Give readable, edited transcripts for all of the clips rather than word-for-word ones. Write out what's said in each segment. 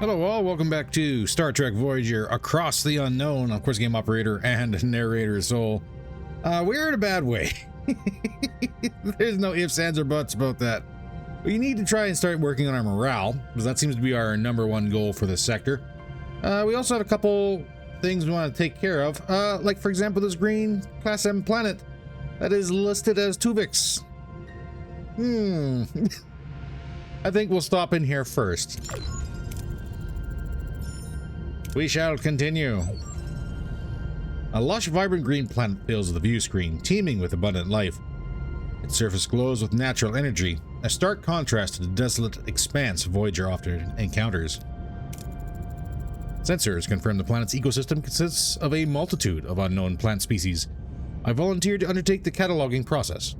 Hello all, welcome back to Star Trek Voyager Across the Unknown. Of course, game operator and narrator Soul. We're in a bad way. There's no ifs, ands, or buts about that. We need to try and start working on our morale, because that seems to be our #1 goal for this sector. We also have a couple things we want to take care of, like for example this green Class M planet that is listed as Tuvix. I think we'll stop in here first. We shall continue. A lush, vibrant green planet fills the view screen, teeming with abundant life. Its surface glows with natural energy, a stark contrast to the desolate expanse Voyager often encounters. Sensors confirm the planet's ecosystem consists of a multitude of unknown plant species. I volunteered to undertake the cataloging process.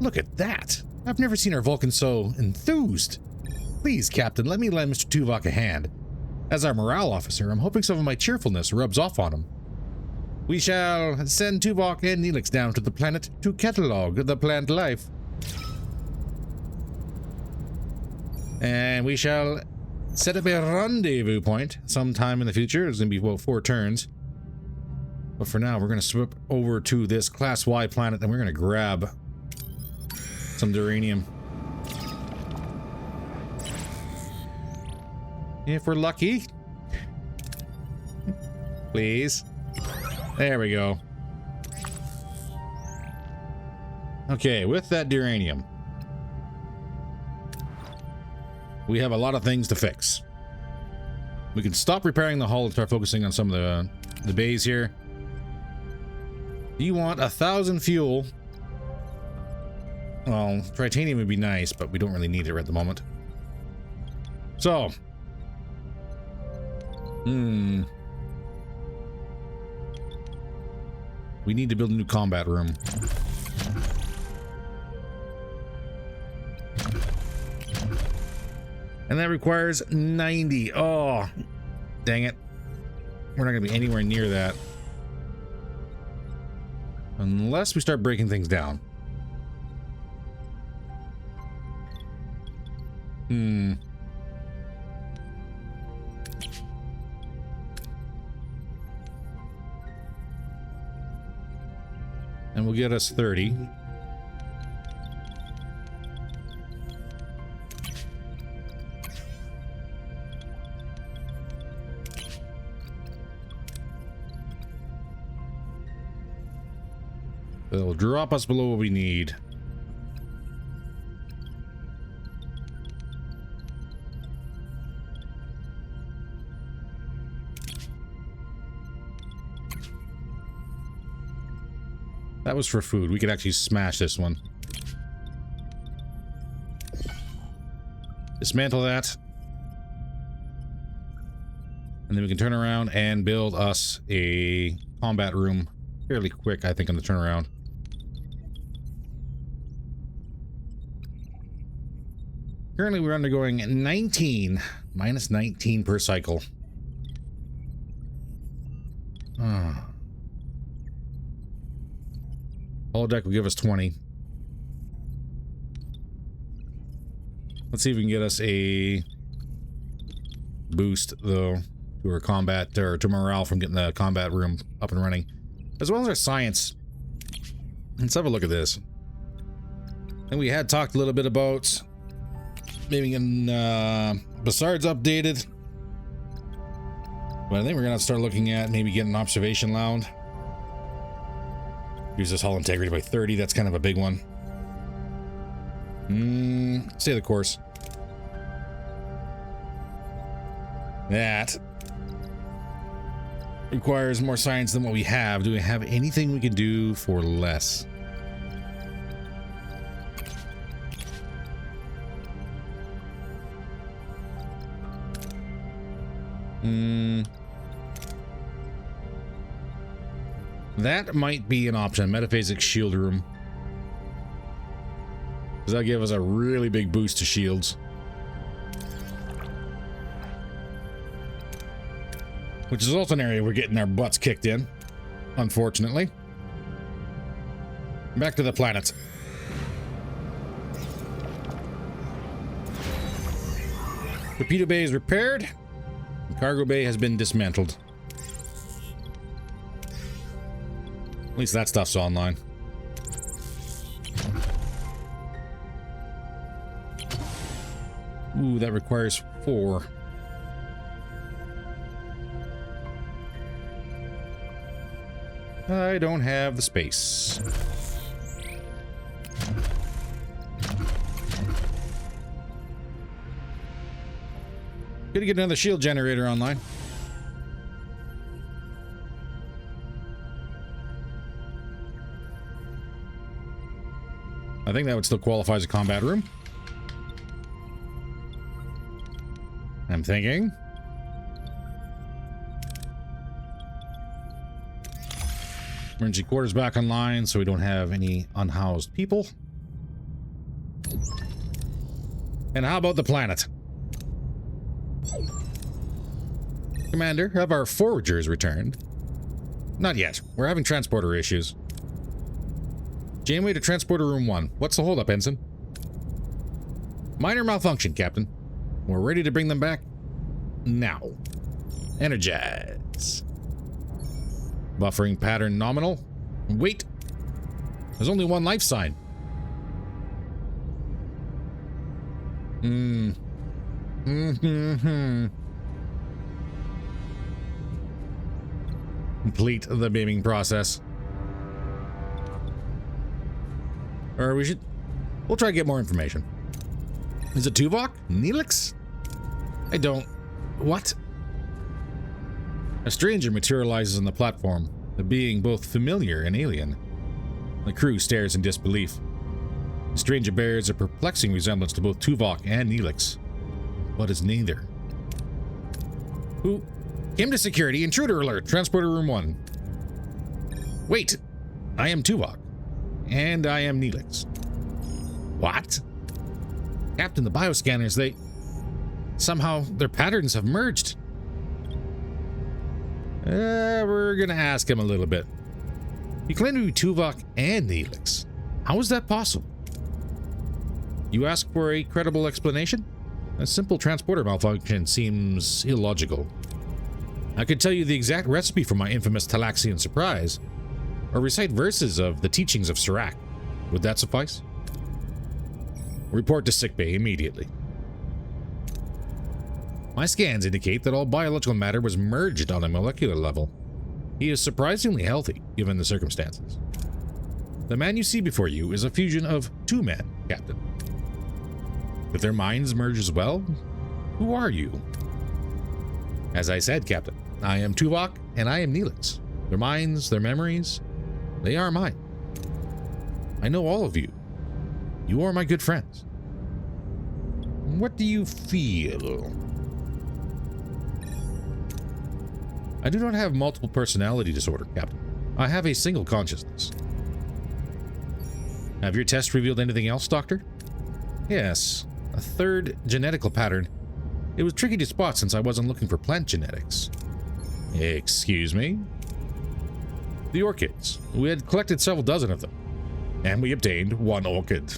Look at that! I've never seen our Vulcan so enthused. Please, Captain, let me lend Mr. Tuvok a hand. As our morale officer, I'm hoping some of my cheerfulness rubs off on him. We shall send Tuvok and Neelix down to the planet to catalog the plant life. And we shall set up a rendezvous point sometime in the future. It's going to be, well, 4 turns. But for now, we're going to swip over to this Class Y planet and we're going to grab some duranium. If we're lucky. Please. There we go. Okay, with that duranium, we have a lot of things to fix. We can stop repairing the hull and start focusing on some of the bays here. You want 1,000 fuel. Well, titanium would be nice, but we don't really need it at the moment. So, we need to build a new combat room. And that requires 90. Oh, dang it. We're not going to be anywhere near that. Unless we start breaking things down. And we'll get us 30. It'll drop us below what we need. That was for food. We could actually smash this one. Dismantle that. And then we can turn around and build us a combat room fairly quick, I think, on the turnaround. Currently, we're undergoing 19, minus 19 per cycle. Holodeck will give us 20. Let's see if we can get us a boost, though, to our combat, or to morale from getting the combat room up and running. As well as our science. Let's have a look at this. And we had talked a little bit about maybe getting Bassard's updated. But I think we're going to start looking at maybe getting an observation lounge. Use this hull integrity by 30. That's kind of a big one. Stay the course. That requires more science than what we have. Do we have anything we can do for less? That might be an option. Metaphasic shield room. Does that give us a really big boost to shields? Which is also an area we're getting our butts kicked in, unfortunately. Back to the planet. Torpedo bay is repaired. The cargo bay has been dismantled. At least that stuff's online. Ooh, that requires 4. I don't have the space. Gonna get another shield generator online. I think that would still qualify as a combat room. I'm thinking. Emergency quarters back online so we don't have any unhoused people. And how about the planet? Commander, have our foragers returned? Not yet. We're having transporter issues. Janeway to transporter room 1. What's the holdup, Ensign? Minor malfunction, Captain. We're ready to bring them back now. Energize. Buffering pattern nominal. Wait. There's only one life sign. Complete the beaming process. Or we'll try to get more information. Is it Tuvok? Neelix? I don't... What? A stranger materializes on the platform, a being both familiar and alien. The crew stares in disbelief. The stranger bears a perplexing resemblance to both Tuvok and Neelix, but is neither. Who? Came to security. Intruder alert. Transporter room 1. Wait. I am Tuvok. And I am Neelix. What? Captain, the bioscanners, they... Somehow, their patterns have merged. We're gonna ask him a little bit. You claim to be Tuvok and Neelix. How is that possible? You ask for a credible explanation? A simple transporter malfunction seems illogical. I could tell you the exact recipe for my infamous Talaxian surprise, or recite verses of the teachings of Serac. Would that suffice? Report to sickbay immediately. My scans indicate that all biological matter was merged on a molecular level. He is surprisingly healthy, given the circumstances. The man you see before you is a fusion of 2 men, Captain. If their minds merge as well, who are you? As I said, Captain, I am Tuvok and I am Neelix. Their minds, their memories, they are mine. I know all of you. You are my good friends. What do you feel? I do not have multiple personality disorder, Captain. I have a single consciousness. Have your tests revealed anything else, Doctor? Yes, a third genetical pattern. It was tricky to spot since I wasn't looking for plant genetics. Excuse me? The orchids. We had collected several dozen of them, and we obtained 1 orchid.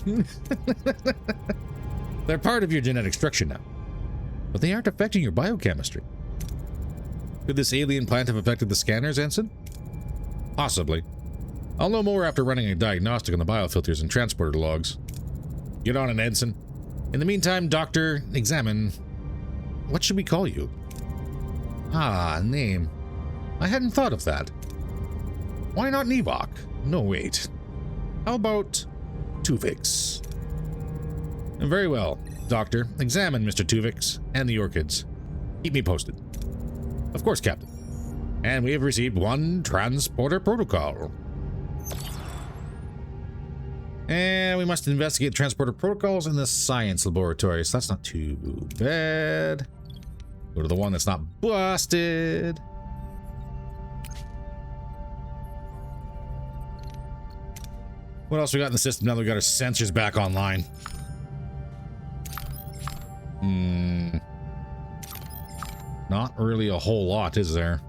They're part of your genetic structure now, but they aren't affecting your biochemistry. Could this alien plant have affected the scanners, Ensign? Possibly. I'll know more after running a diagnostic on the biofilters and transporter logs. Get on it, Ensign. In the meantime, Doctor, examine... What should we call you? Ah, name. I hadn't thought of that. Why not Nevok? No, wait. How about Tuvix? Very well, Doctor. Examine Mr. Tuvix and the orchids. Keep me posted. Of course, Captain. And we have received 1 transporter protocol. And we must investigate transporter protocols in the science laboratory, so that's not too bad. Go to the one that's not busted. What else we got in the system now that we got our sensors back online? Not really a whole lot, is there?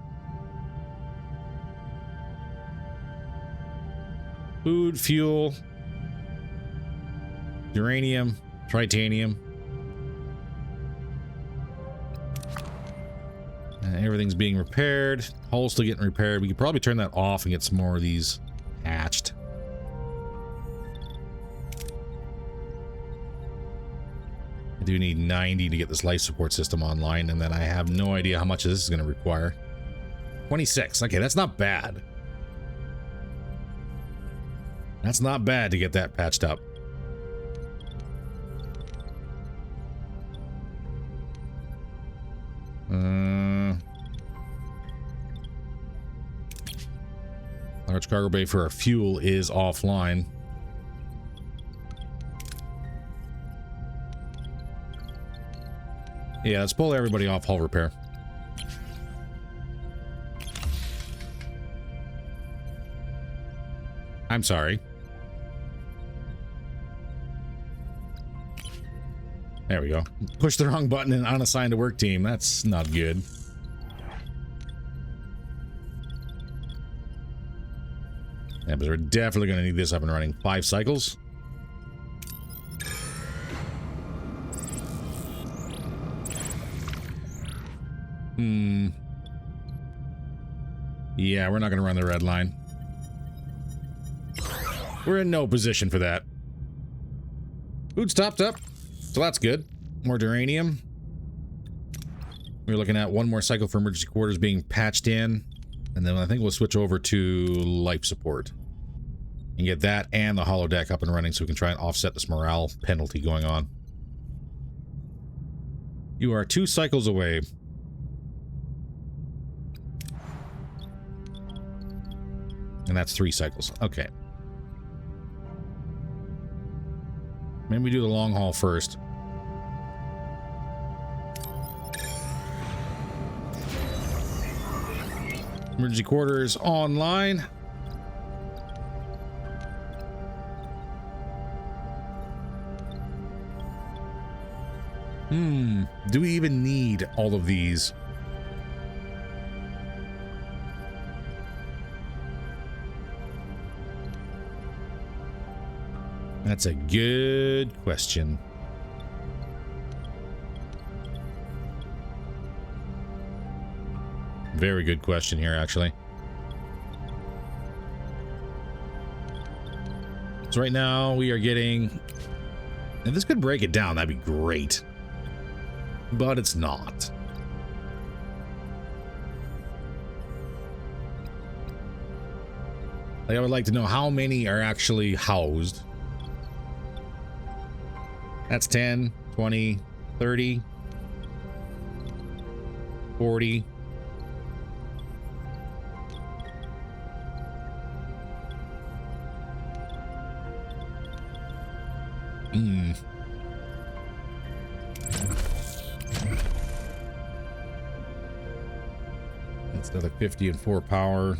Food, fuel, uranium, titanium. Everything's being repaired. Hull's still getting repaired. We could probably turn that off and get some more of these hatched. I do need 90 to get this life support system online, and then I have no idea how much this is going to require. 26. Okay, that's not bad. That's not bad to get that patched up. Large cargo bay for our fuel is offline. Yeah, let's pull everybody off hull repair. I'm sorry. There we go. Push the wrong button and unassigned to work team. That's not good. Yeah, but we're definitely going to need this up and running. 5 cycles. Yeah, we're not going to run the red line. We're in no position for that. Food's topped up, so that's good. More duranium. We're looking at 1 more cycle for emergency quarters being patched in, and then I think we'll switch over to life support and get that and the holodeck up and running so we can try and offset this morale penalty going on. You are 2 cycles away. And that's 3 cycles. Okay. Maybe we do the long haul first. Emergency quarters online. Do we even need all of these? That's a good question. Very good question here, actually. So right now we are getting... If this could break it down, that'd be great. But it's not. Like, I would like to know how many are actually housed. That's 10, 20, 30, 40. That's another 50 and 4 power.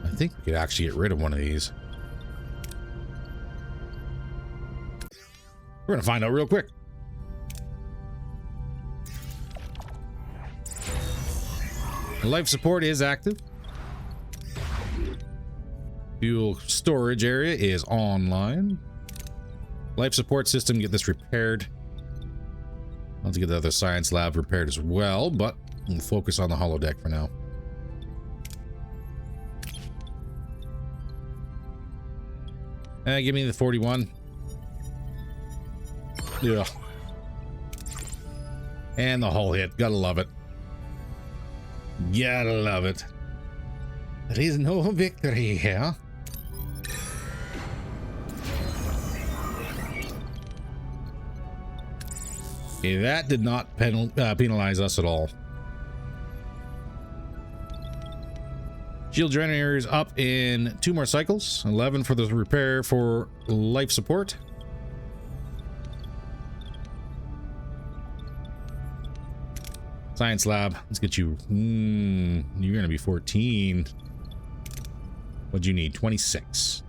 I think we could actually get rid of one of these. We're gonna find out real quick. Life support is active. Fuel storage area is online. Life support system, get this repaired. I'll have to get the other science lab repaired as well, but we'll focus on the holodeck for now. Give me the 41. Yeah. And the hull hit. Gotta love it. Gotta love it. There is no victory here. Okay, that did not penalize us at all. Shield generators up in 2 more cycles. 11 for the repair for life support. Science lab. Let's get you. You're gonna be 14. What'd you need? 26.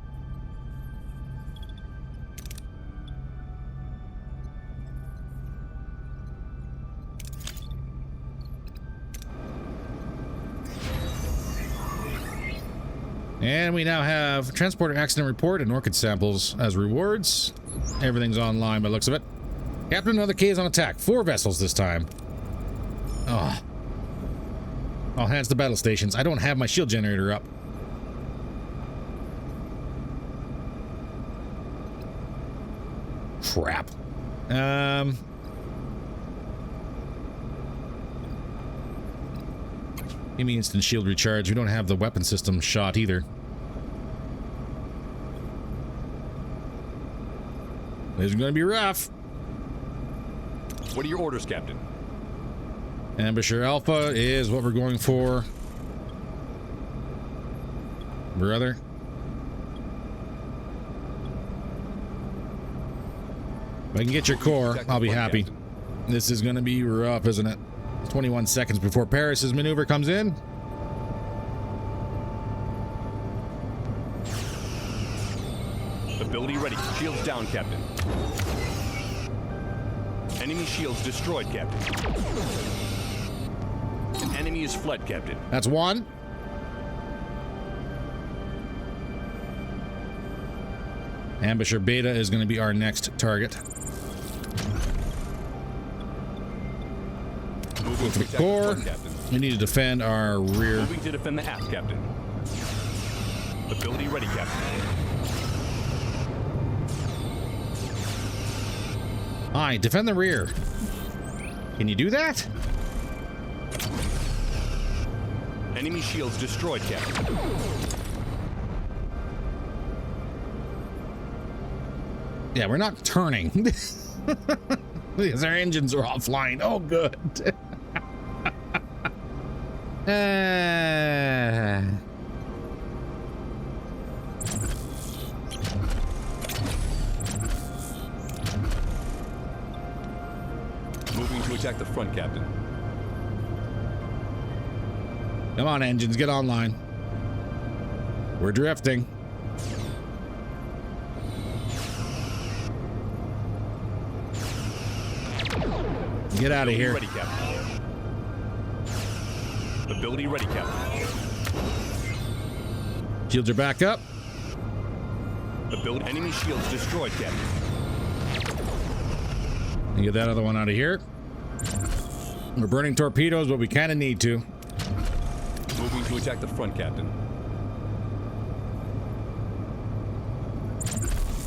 And we now have transporter accident report and orchid samples as rewards. Everything's online by the looks of it. Captain, another K is on attack. 4 vessels this time. Oh. All hands to battle stations. I don't have my shield generator up. Crap. Give me instant shield recharge. We don't have the weapon system shot either. This is going to be rough. What are your orders, Captain? Ambusher Alpha is what we're going for. Brother. If I can get your core, I'll be happy. This is going to be rough, isn't it? 21 seconds before Paris's maneuver comes in. Ability ready. Shields down, Captain. Enemy shields destroyed, Captain. An enemy is fled, Captain. That's one. Ambusher Beta is going to be our next target. Moving With the core, we need to defend our rear. Moving to defend the aft, Captain. Ability ready, Captain. Aye, defend the rear. Can you do that? Enemy shields destroyed, Captain. Yeah, we're not turning. Because our engines are offline. Oh, good. Moving to attack the front, Captain. Come on, engines, get online. We're drifting. Get out of here. Ready, Captain. Ability ready, Captain. Shields are back up. Ability enemy shields destroyed, Captain. And get that other one out of here. We're burning torpedoes, but we kind of need to. Moving to attack the front, Captain.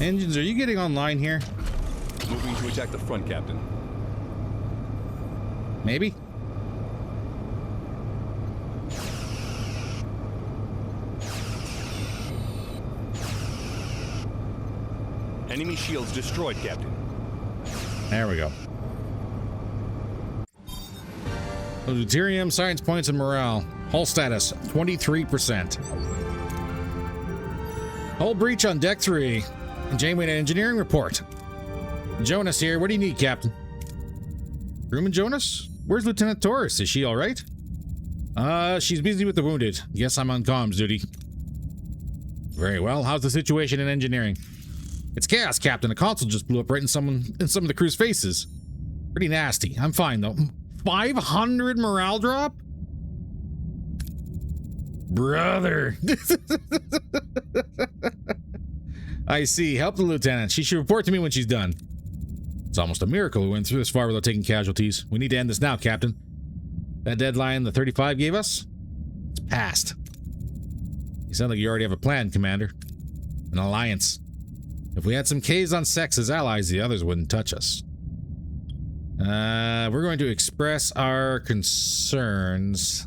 Engines, are you getting online here? Moving to attack the front, Captain. Maybe? Enemy shields destroyed, Captain. There we go. Deuterium, science points, and morale. Hull status, 23%. Hull breach on deck 3. Janeway engineering report. Jonas here. What do you need, Captain? Crewman Jonas? Where's Lieutenant Taurus? Is she all right? She's busy with the wounded. Guess I'm on comms duty. Very well. How's the situation in engineering? It's chaos, Captain. A console just blew up right in some of the crew's faces. Pretty nasty. I'm fine, though. 500 morale drop? Brother. I see. Help the lieutenant. She should report to me when she's done. It's almost a miracle we went through this far without taking casualties. We need to end this now, Captain. That deadline the 35 gave us? It's past. You sound like you already have a plan, Commander. An alliance. If we had some Ks on Sex as allies, the others wouldn't touch us. We're going to express our concerns.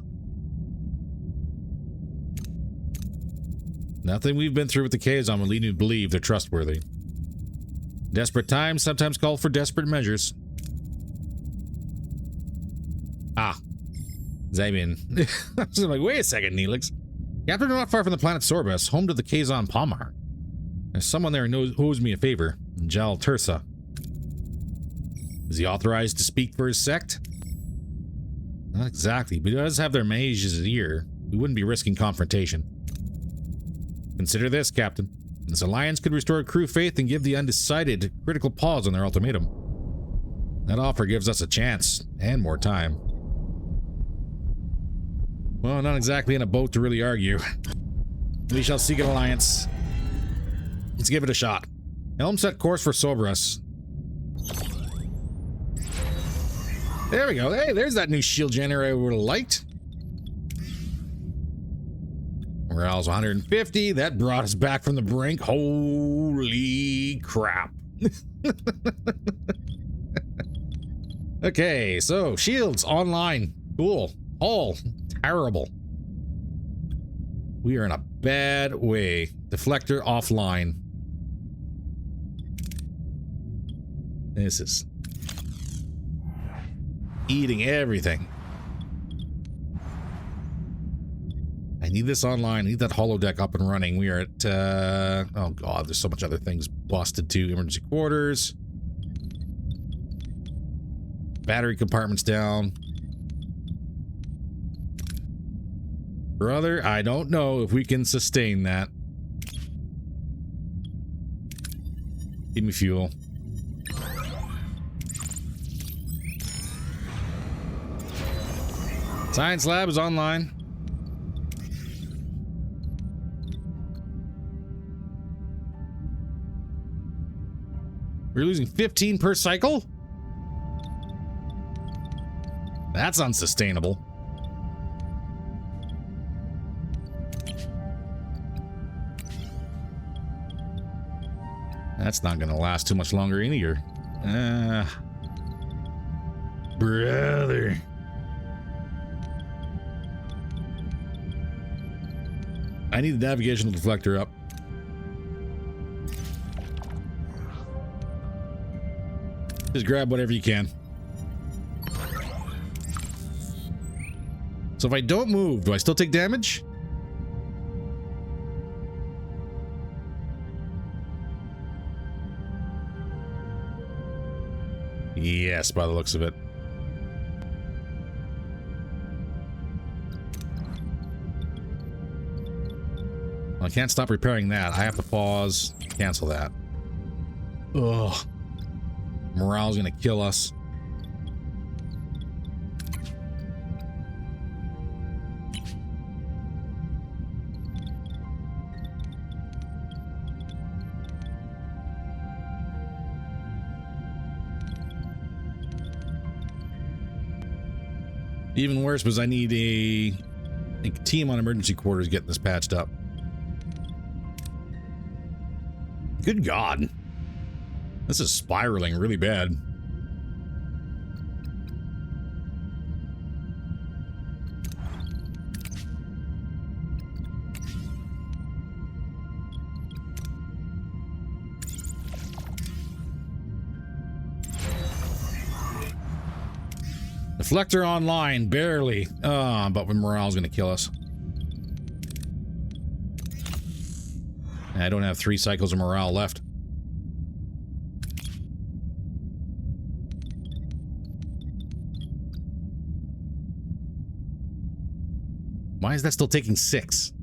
Nothing we've been through with the Kazon would lead you to believe they're trustworthy. Desperate times sometimes call for desperate measures. Ah. Zabian. I was like, wait a second, Neelix. Captain, we're not far from the planet Sorbus, home to the Kazon Palmar. There's someone there who owes me a favor. Jal Tursa. Is he authorized to speak for his sect? Not exactly, but he does have their mage's ear. We wouldn't be risking confrontation. Consider this, Captain. This alliance could restore crew faith and give the undecided critical pause on their ultimatum. That offer gives us a chance, and more time. Well, not exactly in a boat to really argue. We shall seek an alliance. Let's give it a shot. Helm set course for Sobras. There we go. Hey, there's that new shield generator I would have liked. Morale's 150. That brought us back from the brink. Holy crap. Okay, so shields online. Cool. All terrible. We are in a bad way. Deflector offline. This is eating everything. I need this online. I need that holodeck up and running. We are at, oh god, there's so much other things busted too. Emergency quarters. Battery compartments down. Brother, I don't know if we can sustain that. Give me fuel. Science lab is online. We're losing 15 per cycle? That's unsustainable. That's not gonna last too much longer either. Brother. I need the navigational deflector up. Just grab whatever you can. So if I don't move, do I still take damage? Yes, by the looks of it. Well, I can't stop repairing that. I have to pause, cancel that. Ugh. Morale's gonna kill us. Even worse was I need a team on emergency quarters getting this patched up. Good God. This is spiraling really bad. Deflector online, barely. But morale's gonna kill us. I don't have 3 cycles of morale left. Why is that still taking 6?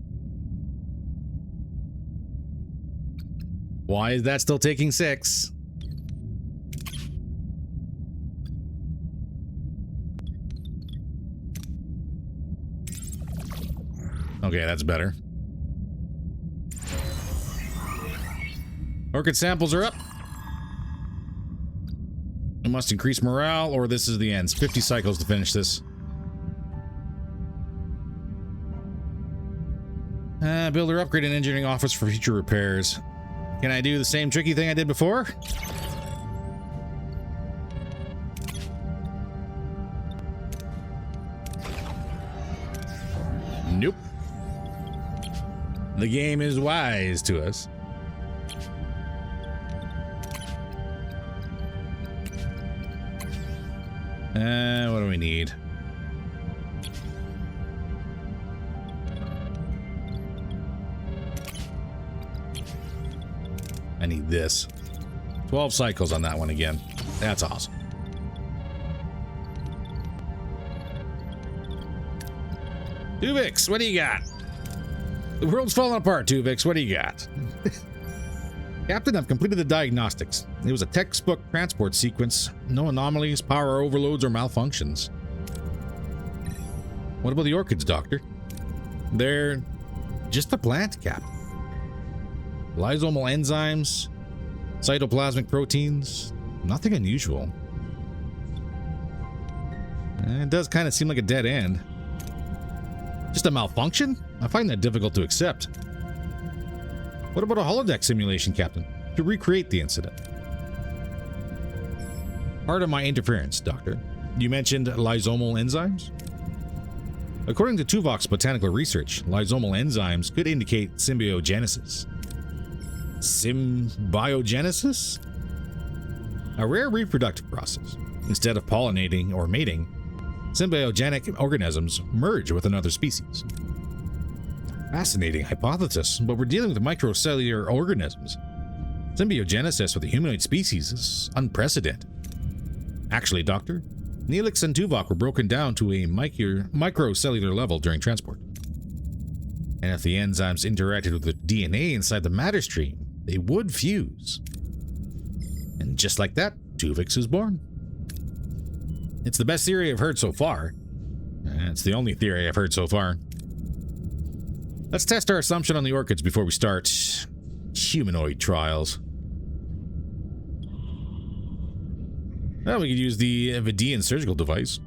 Why is that still taking 6? Okay, that's better. Orchid samples are up. We must increase morale, or this is the end. 50 cycles to finish this. Builder upgrade an engineering office for future repairs. Can I do the same tricky thing I did before? Nope. The game is wise to us. What do we need? I need this. 12 cycles on that one again. That's awesome. Tuvix, what do you got? The world's falling apart, Tuvix. What do you got? Captain, I've completed the diagnostics. It was a textbook transport sequence. No anomalies, power overloads, or malfunctions. What about the orchids, Doctor? They're Just a plant, Cap. Lysosomal enzymes, cytoplasmic proteins, nothing unusual. It does kind of seem like a dead end. Just a malfunction? I find that difficult to accept. What about a holodeck simulation, Captain, to recreate the incident? Pardon my interference, Doctor. You mentioned lysosomal enzymes? According to Tuvok's botanical research, lysosomal enzymes could indicate symbiogenesis. Symbiogenesis? A rare reproductive process. Instead of pollinating or mating, symbiogenic organisms merge with another species. Fascinating hypothesis, but we're dealing with microcellular organisms. Symbiogenesis with a humanoid species is unprecedented. Actually, Doctor, Neelix and Tuvok were broken down to a microcellular level during transport. And if the enzymes interacted with the DNA inside the matter stream, they would fuse. And just like that, Tuvix is born. It's the best theory I've heard so far. It's the only theory I've heard so far. Let's test our assumption on the orchids before we start humanoid trials. Well, we could use the Vidian surgical device.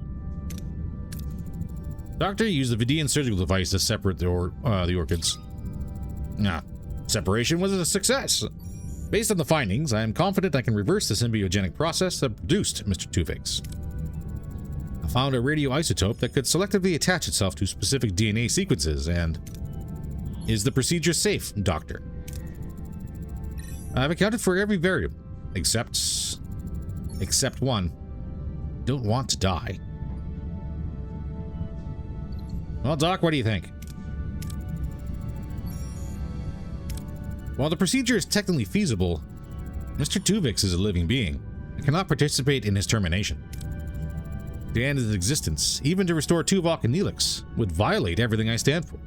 Doctor used the Vidian surgical device to separate the orchids. Separation was a success. Based on the findings, I am confident I can reverse the symbiogenic process that produced Mr. Tuvix. I found a radioisotope that could selectively attach itself to specific DNA sequences, and is the procedure safe, Doctor? I've accounted for every variable, except one. Don't want to die. Well, Doc, what do you think? While the procedure is technically feasible, Mr. Tuvix is a living being. I cannot participate in his termination. To end his existence, even to restore Tuvok and Neelix, would violate everything I stand for.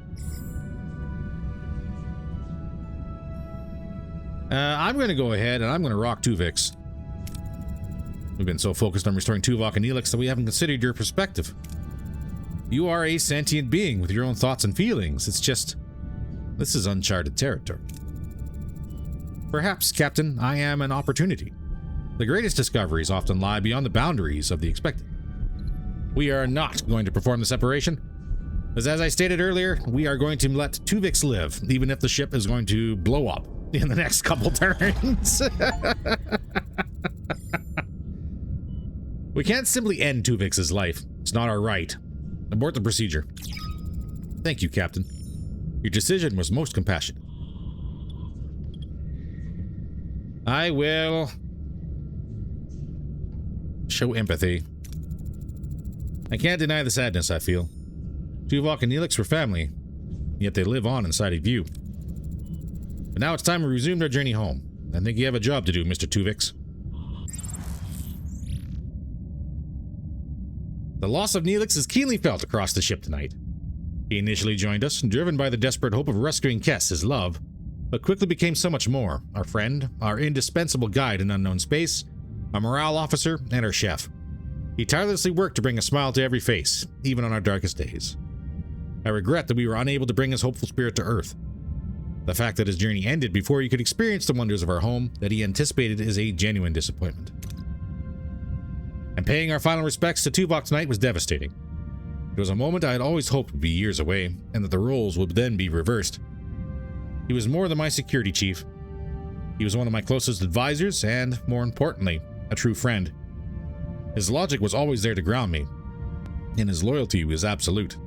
I'm going to go ahead and I'm going to rock Tuvix. We've been so focused on restoring Tuvok and Neelix that we haven't considered your perspective. You are a sentient being with your own thoughts and feelings. It's just, this is uncharted territory. Perhaps, Captain, I am an opportunity. The greatest discoveries often lie beyond the boundaries of the expected. We are not going to perform the separation, as I stated earlier, we are going to let Tuvix live, even if the ship is going to blow up in the next couple turns. We can't simply end Tuvix's life. It's not our right. Abort the procedure. Thank you, Captain. Your decision was most compassionate. I will show empathy. I can't deny the sadness I feel. Tuvok and Neelix were family, yet they live on inside of you. But now it's time to resume our journey home. I think you have a job to do, Mr. Tuvix. The loss of Neelix is keenly felt across the ship tonight. He initially joined us, driven by the desperate hope of rescuing Kess, his love, but quickly became so much more. Our friend, our indispensable guide in unknown space, our morale officer, and our chef. He tirelessly worked to bring a smile to every face, even on our darkest days. I regret that we were unable to bring his hopeful spirit to Earth. The fact that his journey ended before he could experience the wonders of our home that he anticipated is a genuine disappointment. And paying our final respects to Tuvok tonight was devastating. It was a moment I had always hoped would be years away, and that the roles would then be reversed. He was more than my security chief. He was one of my closest advisors, and, more importantly, a true friend. His logic was always there to ground me, and his loyalty was absolute.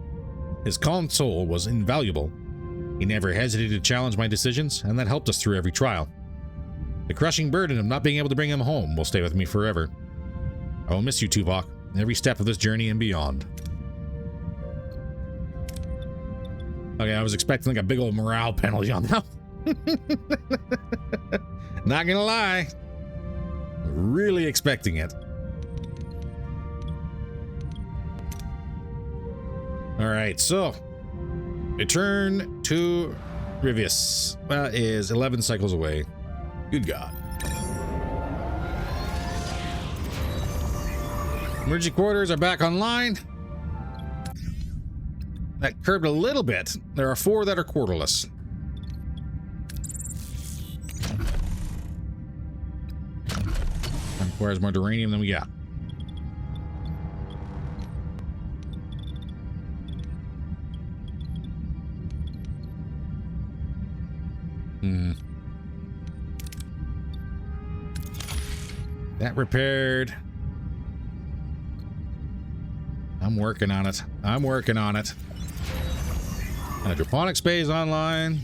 His calm soul was invaluable. He never hesitated to challenge my decisions, and that helped us through every trial. The crushing burden of not being able to bring him home will stay with me forever. I will miss you, Tuvok, every step of this journey and beyond. Okay, I was expecting like a big old morale penalty on that. Not gonna lie. Really expecting it. Alright, so return to Rivius. That is 11 cycles away. Good God. Emergency quarters are back online. That curved a little bit. There are 4 that are quarterless. That requires more duranium than we got. That repaired. I'm working on it. I'm working on it. Hydroponics bay is online.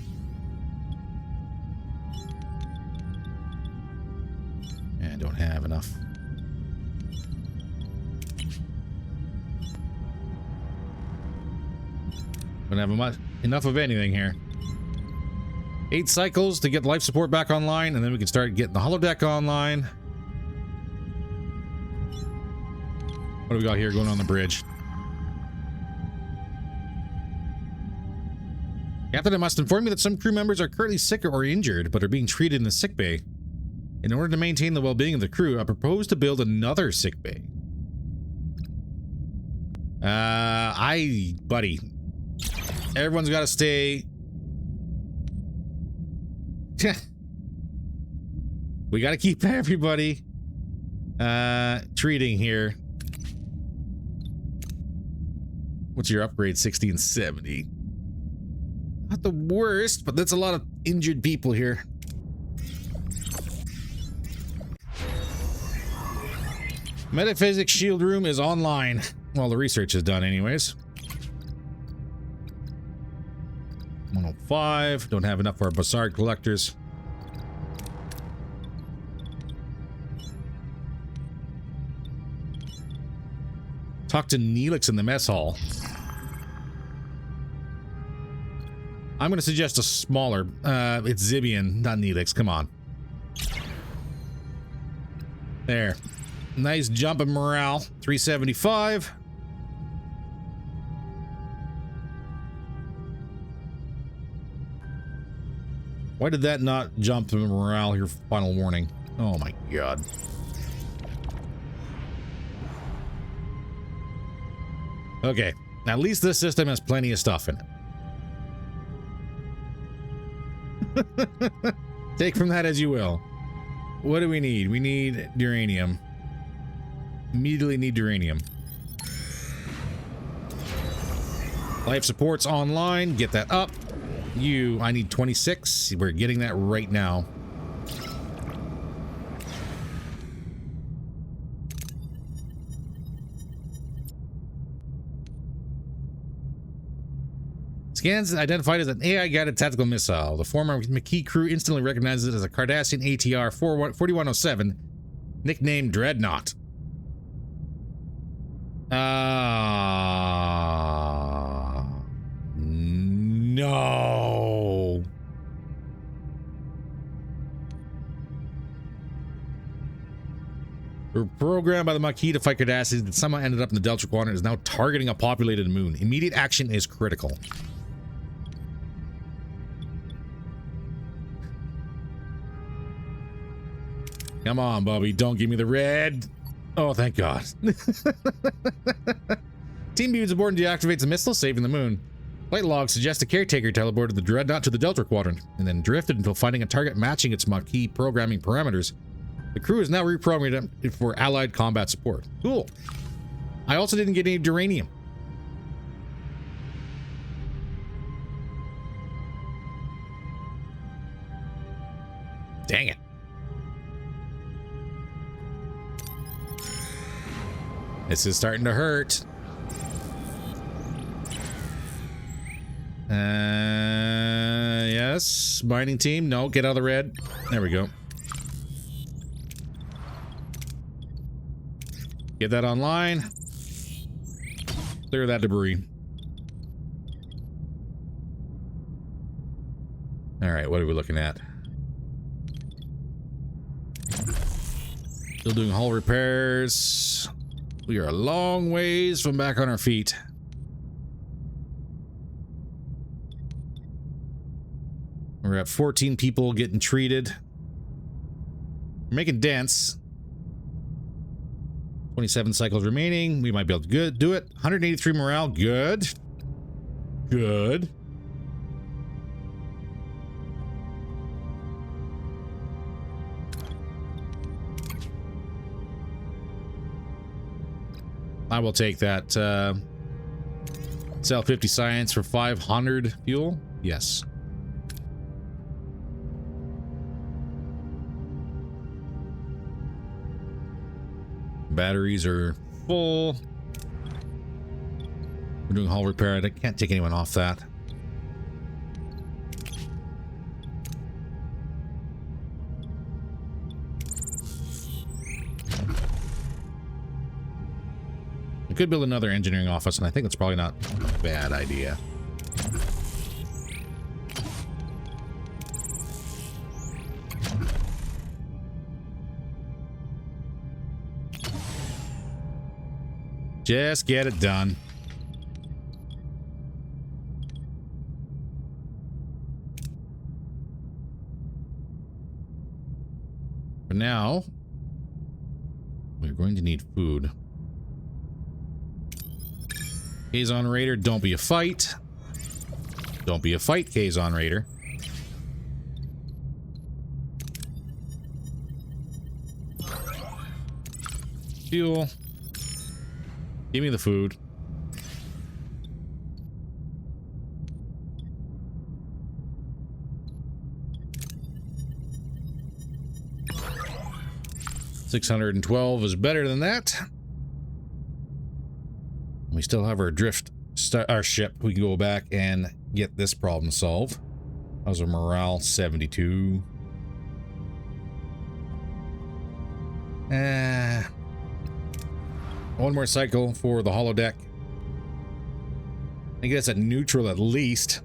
And don't have enough. Don't have enough of anything here. 8 cycles to get life support back online, and then we can start getting the holodeck online. What do we got here going on the bridge? Captain, I must inform you that some crew members are currently sick or injured, but are being treated in the sick bay. In order to maintain the well-being of the crew, I propose to build another sick bay. Buddy. Everyone's got to stay. We got to keep everybody treating here. What's your upgrade? 60 and 70. Not the worst, but that's a lot of injured people here. Metaphysics shield room is online. Well, the research is done anyways. 105. Don't have enough for our Bassard collectors. Talk to Neelix in the mess hall. I'm going to suggest a smaller. It's Zibian, not Neelix. Come on. There. Nice jump in morale. 375. Why did that not jump the morale here? Final warning. Oh my god. Okay. At least this system has plenty of stuff in it. Take from that as you will. What do we need? We need uranium. Immediately need uranium. Life support's online. Get that up. I need 26. We're getting that right now. Scans identified as an AI-guided tactical missile. The former McKee crew instantly recognizes it as a Cardassian ATR 4107, nicknamed Dreadnought. No. We're programmed by the Maquis to fight Cardassians that somehow ended up in the Delta Quadrant is now targeting a populated moon. Immediate action is critical. Come on, Bubby. Don't give me the red. Oh, thank God. Team Beads aboard and deactivates the missile, saving the moon. Flight log suggests a caretaker teleported the Dreadnought to the Delta Quadrant and then drifted until finding a target matching its Maquis programming parameters. The crew is now reprogrammed for allied combat support. Cool. I also didn't get any uranium. Dang it. This is starting to hurt. Yes. Mining team. No, get out of the red. There we go. Get that online. Clear that debris. All right, what are we looking at? Still doing hull repairs. We are a long ways from back on our feet. We're at 14 people getting treated. We're making dents. 27 cycles remaining. We might be able to do it. 183 morale. Good. Good. I will take that. Sell 50 science for 500 fuel. Yes. Batteries are full. We're doing hull repair. I can't take anyone off that. I could build another engineering office, and I think that's probably not a bad idea. Just get it done. For now, we're going to need food. Kazon Raider, don't be a fight. Don't be a fight, Kazon Raider. Fuel. Give me the food. $612 is better than that. We still have our our ship. We can go back and get this problem solved. How's our morale? 72. One more cycle for the holodeck. I guess at neutral at least.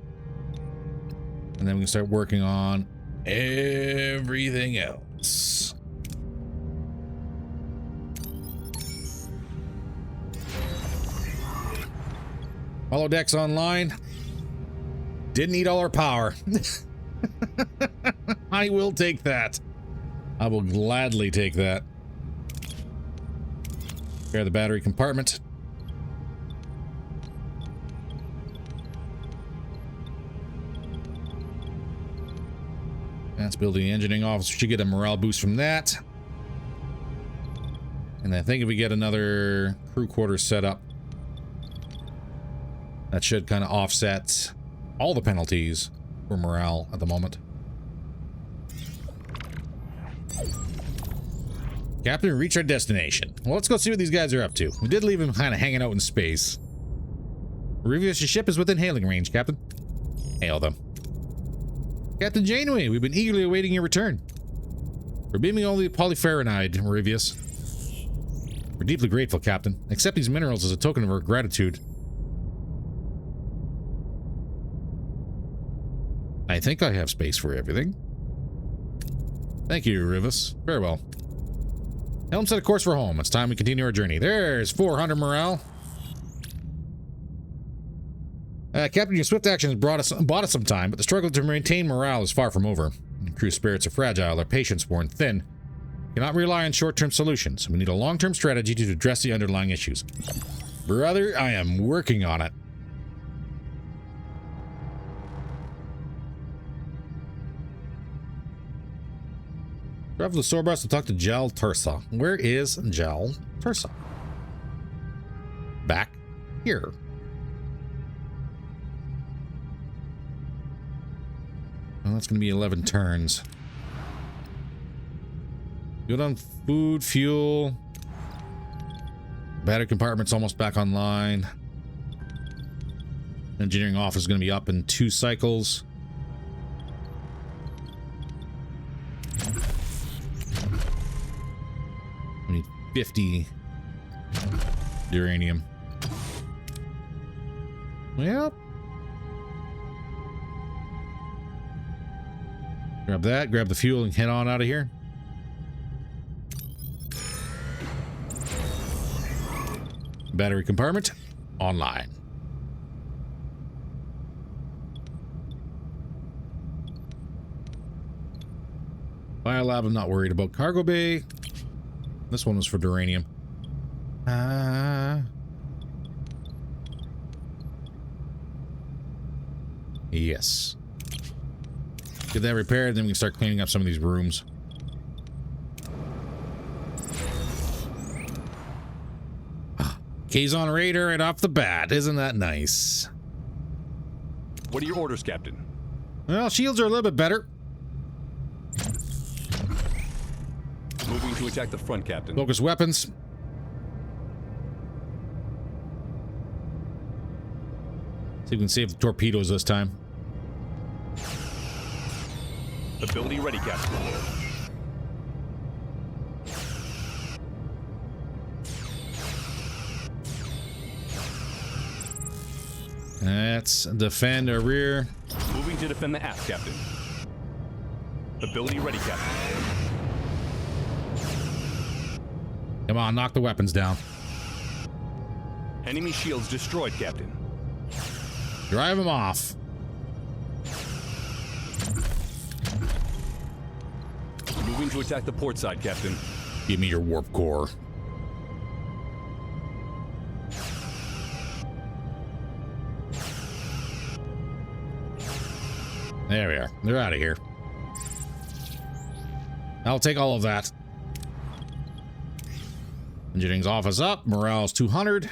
And then we can start working on everything else. Holodeck's online. Didn't need all our power. I will take that. I will gladly take that. Repair the battery compartment. That's building the engineering office. We should get a morale boost from that. And I think if we get another crew quarters set up, that should kind of offset all the penalties for morale at the moment. Captain, we reached our destination. Well, let's go see what these guys are up to. We did leave them kind of hanging out in space. Review's ship is within hailing range, Captain. Hail them. Captain Janeway, we've been eagerly awaiting your return. We're beaming only polyferronide, Merivius. We're deeply grateful, Captain. Accept these minerals as a token of our gratitude. I think I have space for everything. Thank you, Rivas. Very well. Helm set a course for home. It's time we continue our journey. There's 400 morale. Captain, your swift actions bought us some time, but the struggle to maintain morale is far from over. Crew spirits are fragile, our patience worn thin. We cannot rely on short-term solutions. We need a long-term strategy to address the underlying issues. Brother, I am working on it. Travel to Sorbus to talk to Jal Tursa. Where is Jal Tursa? Back here. Well, that's going to be 11 turns. Good on food, fuel. Battery compartment's almost back online. Engineering office is going to be up in 2 cycles. We need 50 uranium. Well, grab that, grab the fuel, and head on out of here. Battery compartment online. Biolab, I'm not worried about. Cargo bay. This one was for duranium. Yes. Get that repaired, then we can start cleaning up some of these rooms. Kazon Raider right off the bat. Isn't that nice? What are your orders, Captain? Well, shields are a little bit better. Moving to attack the front, Captain. Focus weapons. See if we can save the torpedoes this time. Ability ready, Captain. Let's defend our rear. Moving to defend the aft, Captain. Ability ready, Captain. Come on, knock the weapons down. Enemy shields destroyed, Captain. Drive them off. Moving to attack the port side, Captain. Give me your warp core. There we are. They're out of here. I'll take all of that. Engineering's office up. Morale's 200.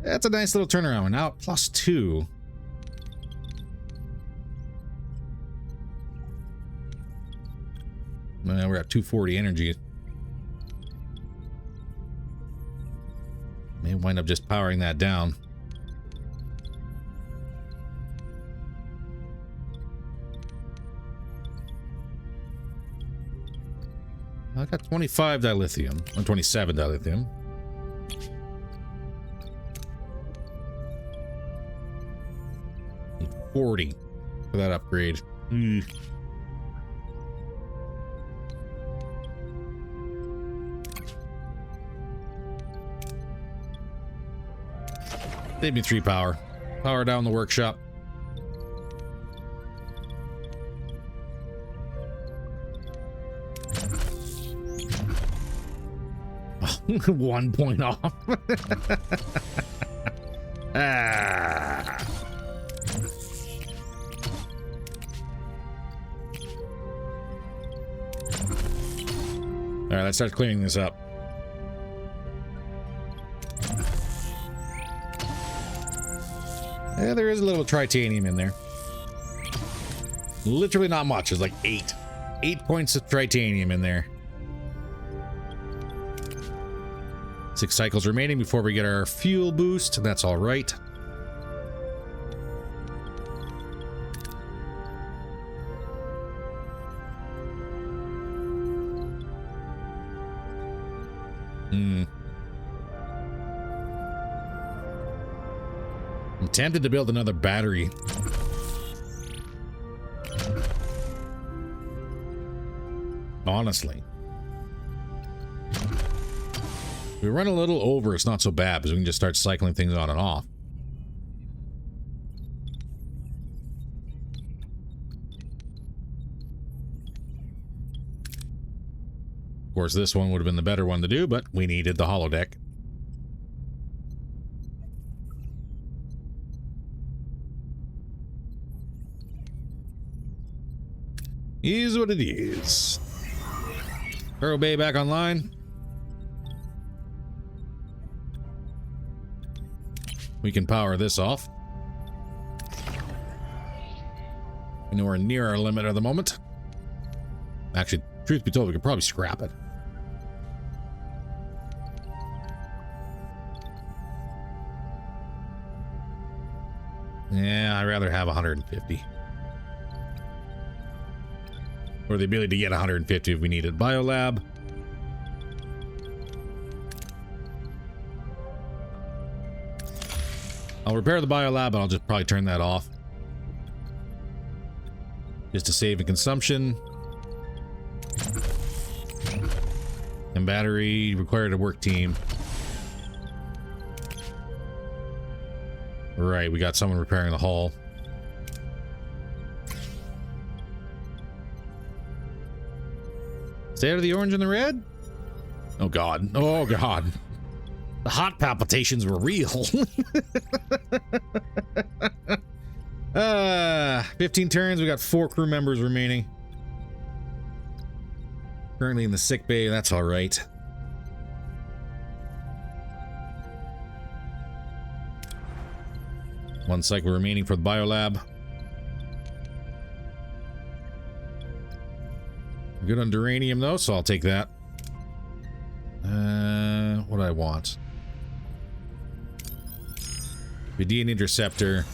That's a nice little turnaround. We're now at +2. Now we're at 240 energy. May wind up just powering that down. I got 25 dilithium, or 27 dilithium. Need 40 for that upgrade. Save me 3 power. Power down the workshop. One point off. Ah. All right, let's start cleaning this up. Yeah, there is a little titanium in there. Literally not much. It's like 8 points of titanium in there. 6 cycles remaining before we get our fuel boost. That's all right. I'm tempted to build another battery. Honestly. We run a little over, it's not so bad, because we can just start cycling things on and off. Of course, this one would have been the better one to do, but we needed the holodeck. Is what it is. Cargo Bay back online. We can power this off. I know we're near our limit at the moment. Actually, truth be told, we could probably scrap it. Yeah, I'd rather have 150. Or the ability to get 150 if we need it. Biolab. I'll repair the biolab, and I'll just probably turn that off. Just to save in consumption. And battery required a work team. Right, we got someone repairing the hull. Stay out of the orange and the red? Oh god. Oh god. The heart palpitations were real. 15 turns. We got 4 crew members remaining. Currently in the sick bay. That's all right. One cycle remaining for the biolab. Good on duranium though, so I'll take that. What do I want? Vidian interceptor.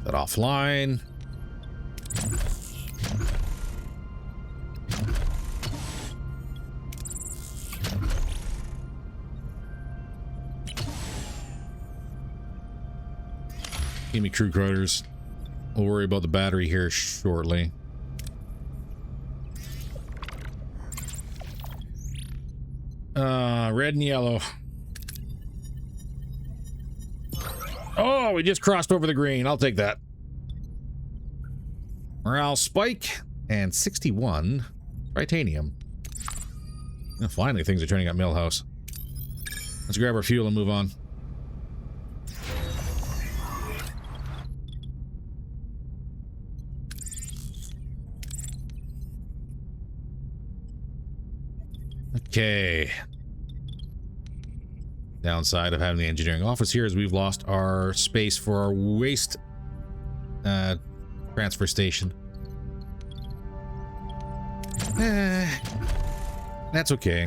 That offline. Give me crew quarters. We'll worry about the battery here shortly. Red and yellow. Oh, we just crossed over the green. I'll take that. Morale spike and 61 titanium. Oh, finally, things are turning up Millhouse. Let's grab our fuel and move on. Okay. Downside of having the engineering office here is we've lost our space for our waste transfer station. That's okay.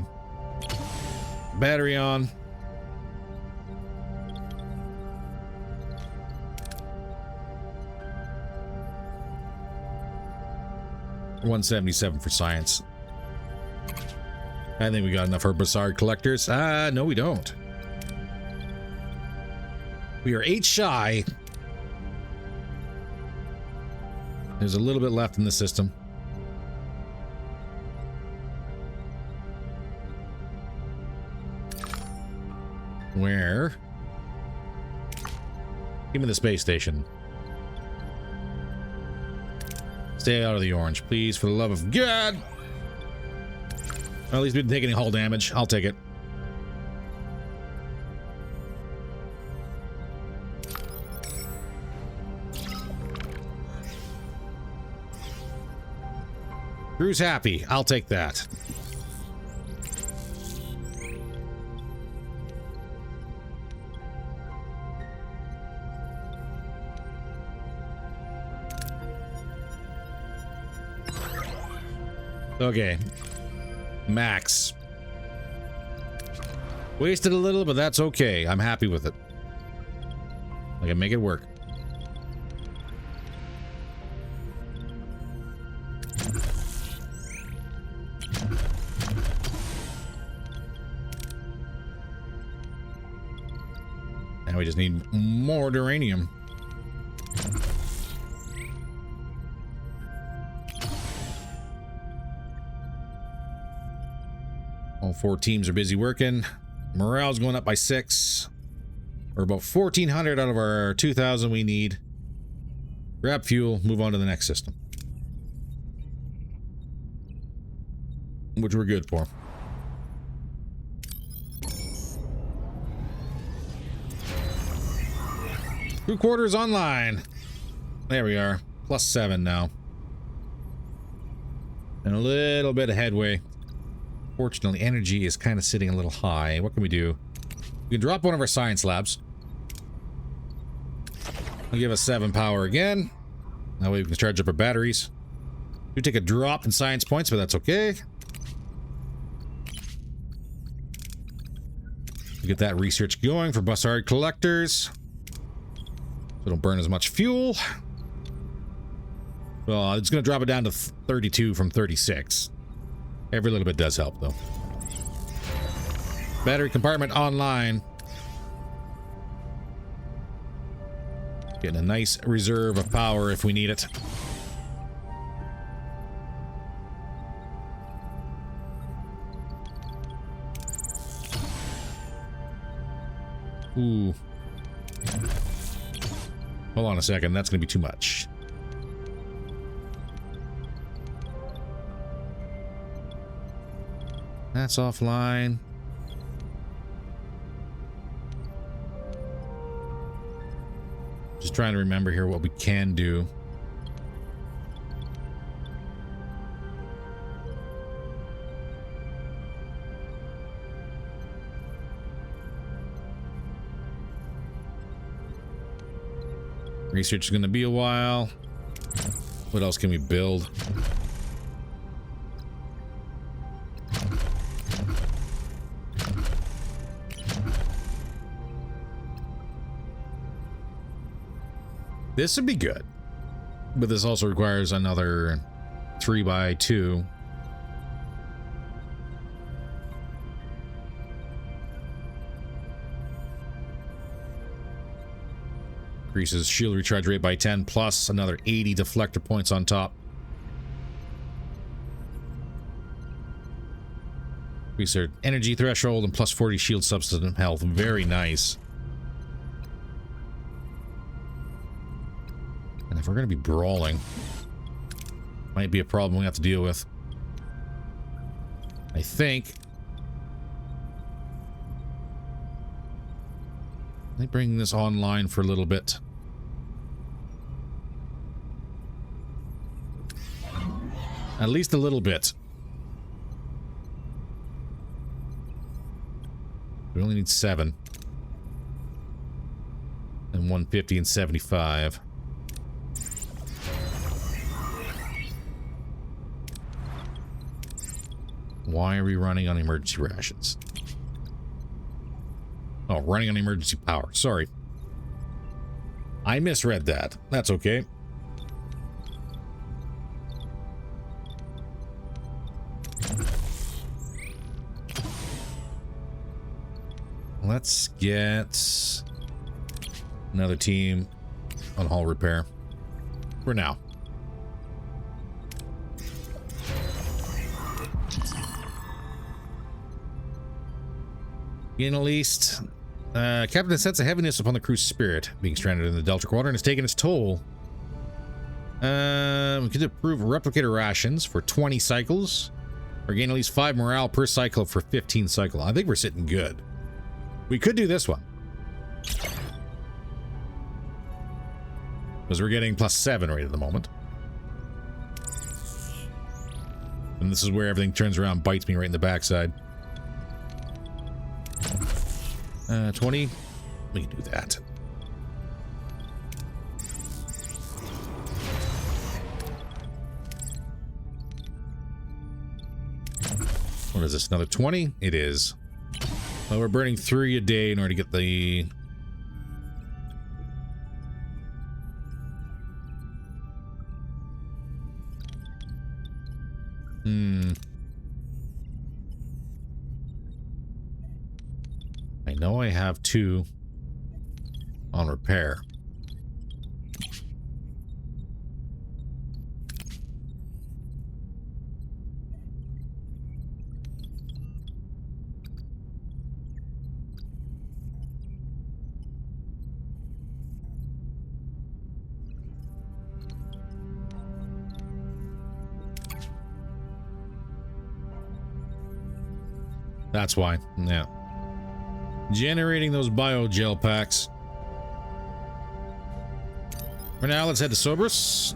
Battery on. $177 for science. I think we got enough for Bassard collectors. No, we don't. We are 8 shy. There's a little bit left in the system. Where? Give me the space station. Stay out of the orange, please, for the love of God. Well, at least we didn't take any hull damage. I'll take it. Crew's happy. I'll take that. Okay. Max. Wasted a little, but that's okay. I'm happy with it. I can make it work. Now we just need more duranium. All 4 teams are busy working. Morale's going up by 6. We're about 1,400 out of our 2,000 we need. Grab fuel, move on to the next system. Which we're good for. Crew quarters online. There we are. +7 now. And a little bit of headway. Fortunately, energy is kind of sitting a little high. What can we do? We can drop one of our science labs. I'll give us 7 power again. That way we can charge up our batteries. We take a drop in science points, but that's okay. We get that research going for Bassard collectors. So don't burn as much fuel. Well, it's going to drop it down to 32 from 36. Every little bit does help, though. Battery compartment online. Getting a nice reserve of power if we need it. Ooh. Hold on a second. That's going to be too much. That's offline. Just trying to remember here what we can do. Research is going to be a while. What else can we build? This would be good. But this also requires another 3x2. Increases shield recharge rate by 10 plus another 80 deflector points on top. Increase their energy threshold and plus 40 shield substitute health. Very nice. And if we're going to be brawling, might be a problem we have to deal with. I think. Let me bring this online for a little bit. At least a little bit. We only need 7. And 150 and 75. Why are we running on emergency rations? Oh, running on emergency power. Sorry. I misread that. That's okay. Let's get another team on hull repair for now. Gain at least. Captain sets a heaviness upon the crew's spirit. Being stranded in the Delta Quadrant has taken its toll. We could approve replicator rations for 20 cycles, or gain at least 5 morale per cycle for 15 cycles. I think we're sitting good. We could do this one, because we're getting +7 right at the moment. And this is where everything turns around and bites me right in the backside. 20. We can do that. What is this? Another 20? It is. Well, we're burning 3 a day in order to get the... I know I have 2 on repair. That's why, yeah. Generating those biogel packs. For now, let's head to Cerberus.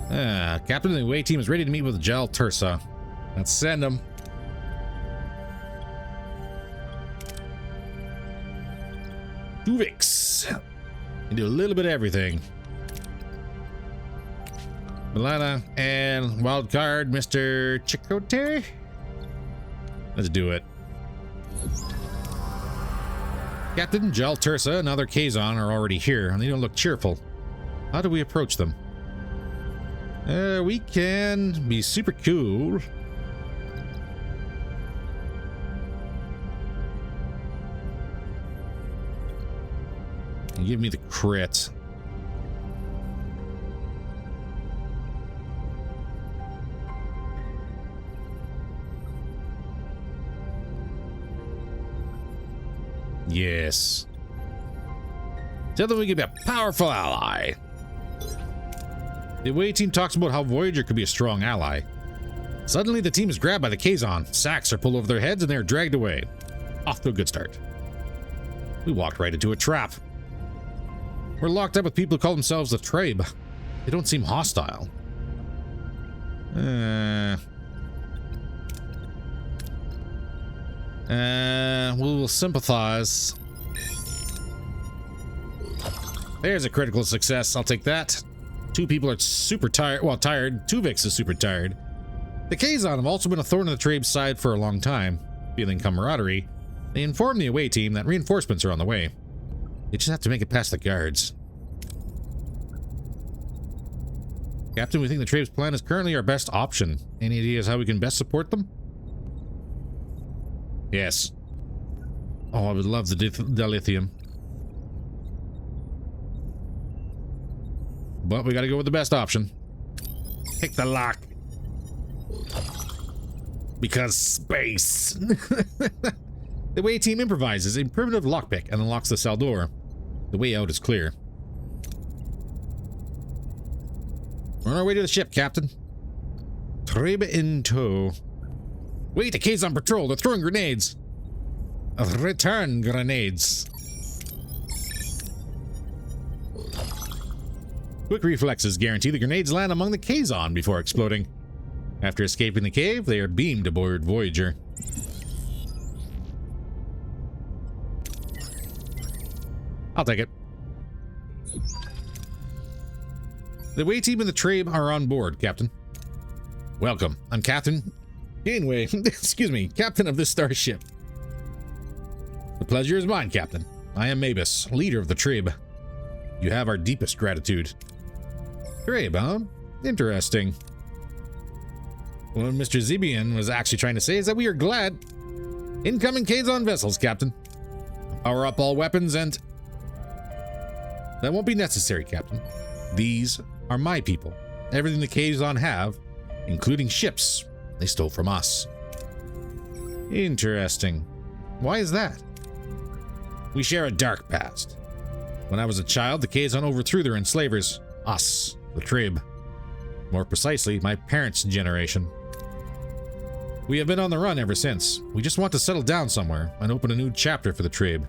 Captain of the away team is ready to meet with Jal Tursa. Let's send him. Tuvix. You do a little bit of everything. Milana and wild card, Mr. Chicote. Let's do it. Captain, Jal Tursa, and other Kazon are already here, and they don't look cheerful. How do we approach them? We can be super cool. Give me the crit. Yes. Tell them we can be a powerful ally. The away team talks about how Voyager could be a strong ally. Suddenly, the team is grabbed by the Kazon. Sacks are pulled over their heads and they are dragged away. Off to a good start. We walked right into a trap. We're locked up with people who call themselves the Trabe. They don't seem hostile. We'll sympathize. There's a critical success. I'll take that. 2 people are super tired. Well, tired. Tuvix is super tired. The Kazon have also been a thorn in the Trabe's side for a long time. Feeling camaraderie, they inform the away team that reinforcements are on the way. They just have to make it past the guards. Captain, we think the Trabe's plan is currently our best option. Any ideas how we can best support them? Yes. Oh, I would love the dilithium. But we gotta go with the best option. Pick the lock. Because space. The way team improvises a primitive lockpick and unlocks the cell door. The way out is clear. We're on our way to the ship, Captain. Trabe in tow. Wait, the K's on patrol. They're throwing grenades. Return grenades. Quick reflexes guarantee the grenades land among the Kazon before exploding. After escaping the cave, they are beamed aboard Voyager. I'll take it. The way team and the Trabe are on board, Captain. Welcome. I'm Captain Janeway. Excuse me, Captain of this starship. The pleasure is mine, Captain. I am Mavis, leader of the Trabe. You have our deepest gratitude. Trabe, huh? Interesting. What Mr. Zebian was actually trying to say is that we are glad. Incoming Kazon vessels, Captain. Power up all weapons and... That won't be necessary, Captain. These are my people. Everything the Kazon have, including ships, they stole from us. Interesting. Why is that? We share a dark past. When I was a child, the Kazon overthrew their enslavers. Us, the Trabe. More precisely, my parents' generation. We have been on the run ever since. We just want to settle down somewhere and open a new chapter for the Trabe.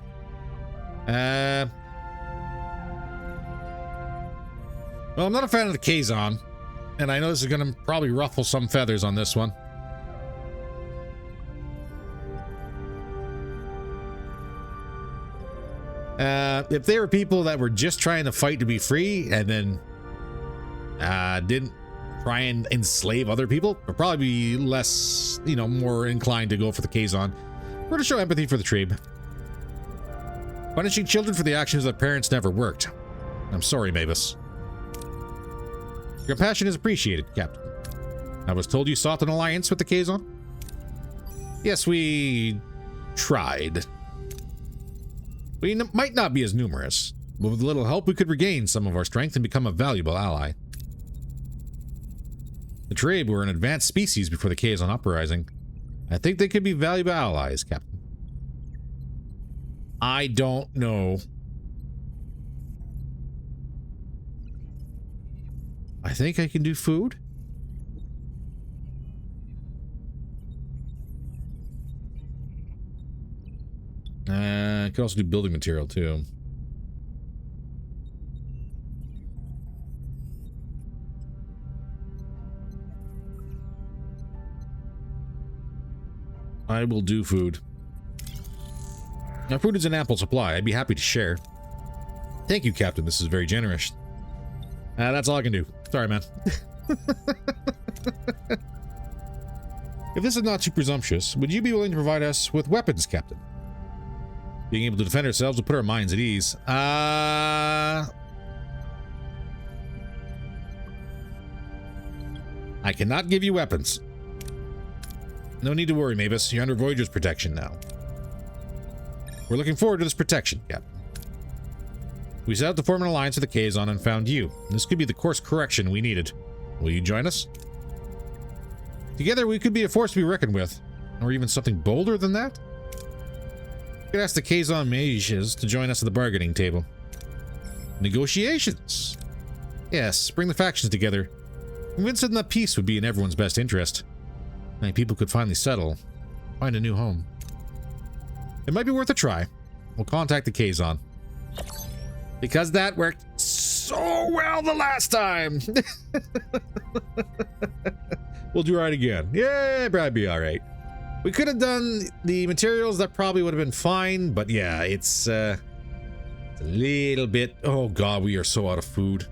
Well, I'm not a fan of the Kazon, and I know this is going to probably ruffle some feathers on this one. If they were people that were just trying to fight to be free and then didn't try and enslave other people, would probably be less, more inclined to go for the Kazon. Or to show empathy for the Trabe. Punishing children for the actions that parents never worked. I'm sorry, Mavis. Your compassion is appreciated, Captain. I was told you sought an alliance with the Kazon? Yes, we tried. We might not be as numerous, but with a little help we could regain some of our strength and become a valuable ally. The Trabe were an advanced species before the Kazon uprising. I think they could be valuable allies, Captain. I don't know. I think I can do food. I could also do building material too. I will do food. Now, food is in ample supply. I'd be happy to share. Thank you, Captain. This is very generous. That's all I can do. Sorry, man. If this is not too presumptuous, would you be willing to provide us with weapons, Captain? Being able to defend ourselves will put our minds at ease. I cannot give you weapons. No need to worry, Mavis. You're under Voyager's protection now. We're looking forward to this protection, Captain. We set out to form an alliance with the Kazon and found you. This could be the course correction we needed. Will you join us? Together, we could be a force to be reckoned with. Or even something bolder than that? We could ask the Kazon mages to join us at the bargaining table. Negotiations! Yes, bring the factions together. Convince them that peace would be in everyone's best interest. Many people could finally settle, find a new home. It might be worth a try. We'll contact the Kazon. Because that worked so well the last time. We'll do right again. Yeah, probably be all right. We could have done the materials. That probably would have been fine. But yeah, it's a little bit... Oh God, we are so out of food.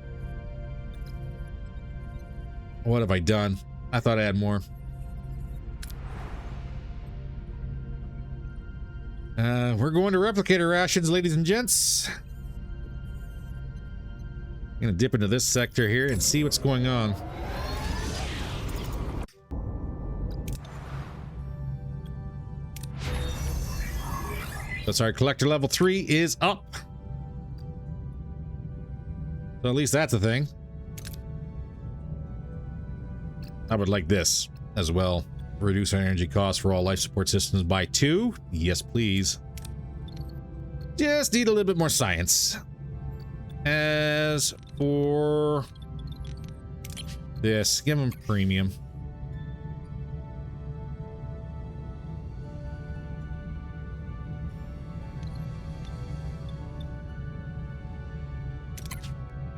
What have I done? I thought I had more. We're going to replicator rations, ladies and gents. I'm gonna dip into this sector here and see what's going on. So sorry, collector level 3 is up. So at least that's a thing. I would like this as well. Reduce our energy costs for all life support systems by 2. Yes, please. Just need a little bit more science. As for this, give them premium.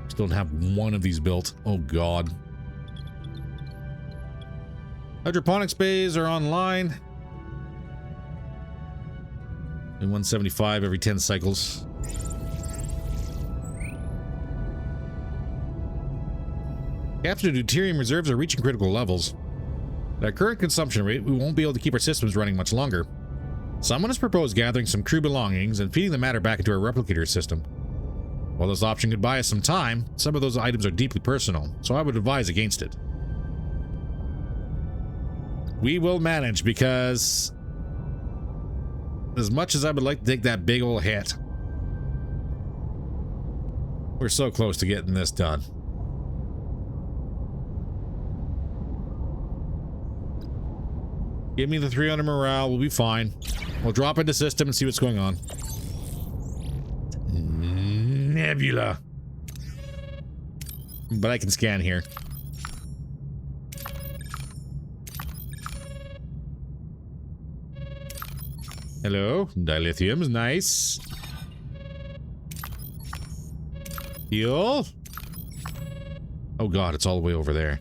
Still don't have one of these built. Oh God. Hydroponics bays are online. And 175 every 10 cycles. Captured deuterium reserves are reaching critical levels. At our current consumption rate, we won't be able to keep our systems running much longer. Someone has proposed gathering some crew belongings and feeding the matter back into our replicator system. While this option could buy us some time, some of those items are deeply personal, so I would advise against it. We will manage, because as much as I would like to take that big old hit, we're so close to getting this done. Give me the 300 morale, we'll be fine. We'll drop into system and see what's going on. Nebula. But I can scan here. Hello, dilithium's nice. Heal. Oh God, it's all the way over there.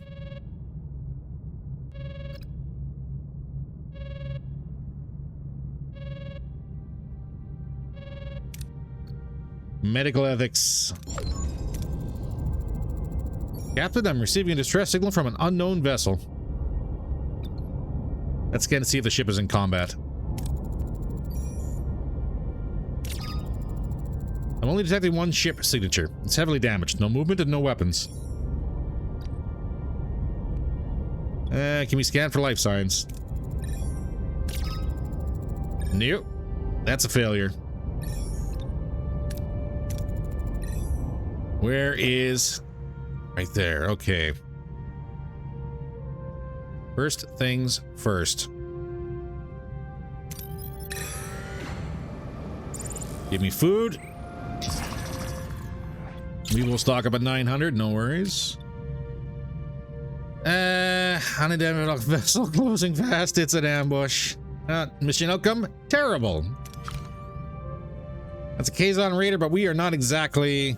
Medical ethics. Captain, I'm receiving a distress signal from an unknown vessel. Let's scan to see if the ship is in combat. I'm only detecting one ship signature. It's heavily damaged. No movement and no weapons. Can we scan for life signs? Nope. That's a failure. Where is... Right there. Okay. First things first. Give me food. We will stock up at 900, no worries. Unidentified vessel closing fast. It's an ambush. Mission outcome, terrible. That's a Kazon raider, but we are not exactly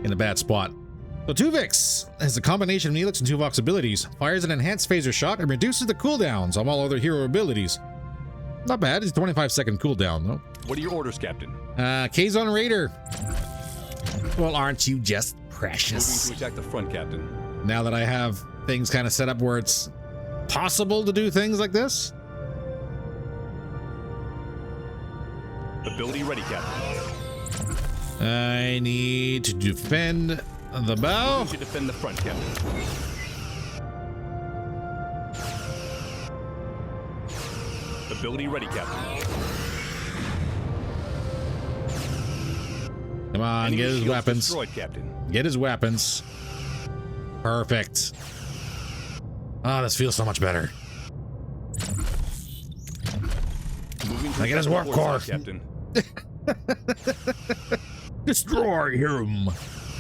in a bad spot. So Tuvix has a combination of Neelix and Tuvok's abilities. Fires an enhanced phaser shot and reduces the cooldowns of all other hero abilities. Not bad. It's a 25-second cooldown, though. What are your orders, Captain? Kazon Raider. Well, aren't you just precious? Moving to attack the front, Captain. Now that I have things kind of set up where it's possible to do things like this. Ability ready, Captain. I need to defend the bow. Moving to defend the front, Captain. Ability ready, Captain. Come on, Enemy get his shields weapons. Destroyed, Captain. Get his weapons. Perfect. Oh, this feels so much better. Moving to I get his attack warp the core. port side, Captain. Destroy him.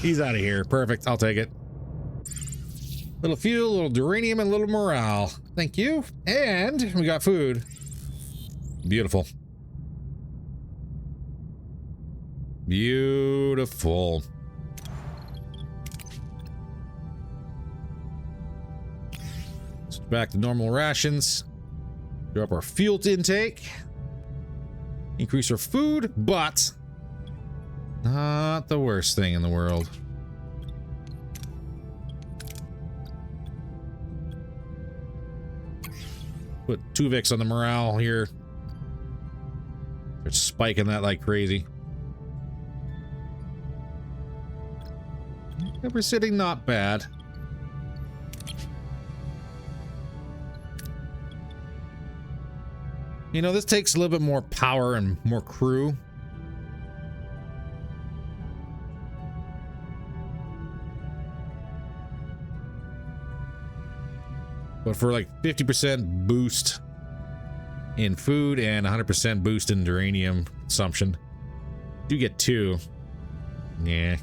He's out of here. Perfect. I'll take it. Little fuel, little duranium, and a little morale. Thank you. And we got food. Beautiful. Beautiful. Switch back to normal rations. Drop our fuel intake. Increase our food, but not the worst thing in the world. Put 2 Vicks on the morale here. They're spiking that like crazy. We're sitting not bad. You know, this takes a little bit more power and more crew. But for like 50% boost in food and 100% boost in uranium consumption, you get 2. Yeah.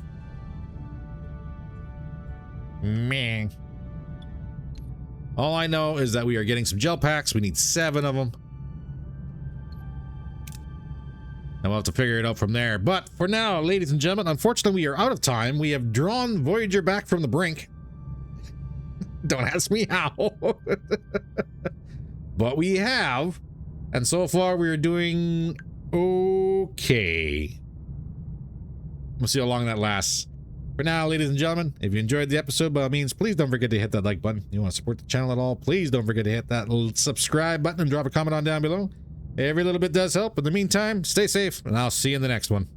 Meh. All I know is that we are getting some gel packs. We need 7 of them. And we'll have to figure it out from there. But for now, ladies and gentlemen, unfortunately, we are out of time. We have drawn Voyager back from the brink. Don't ask me how. But we have. And so far, we are doing okay. We'll see how long that lasts. For now, ladies and gentlemen, if you enjoyed the episode, by all means, please don't forget to hit that like button. If you want to support the channel at all, please don't forget to hit that little subscribe button and drop a comment on down below. Every little bit does help. In the meantime, stay safe, and I'll see you in the next one.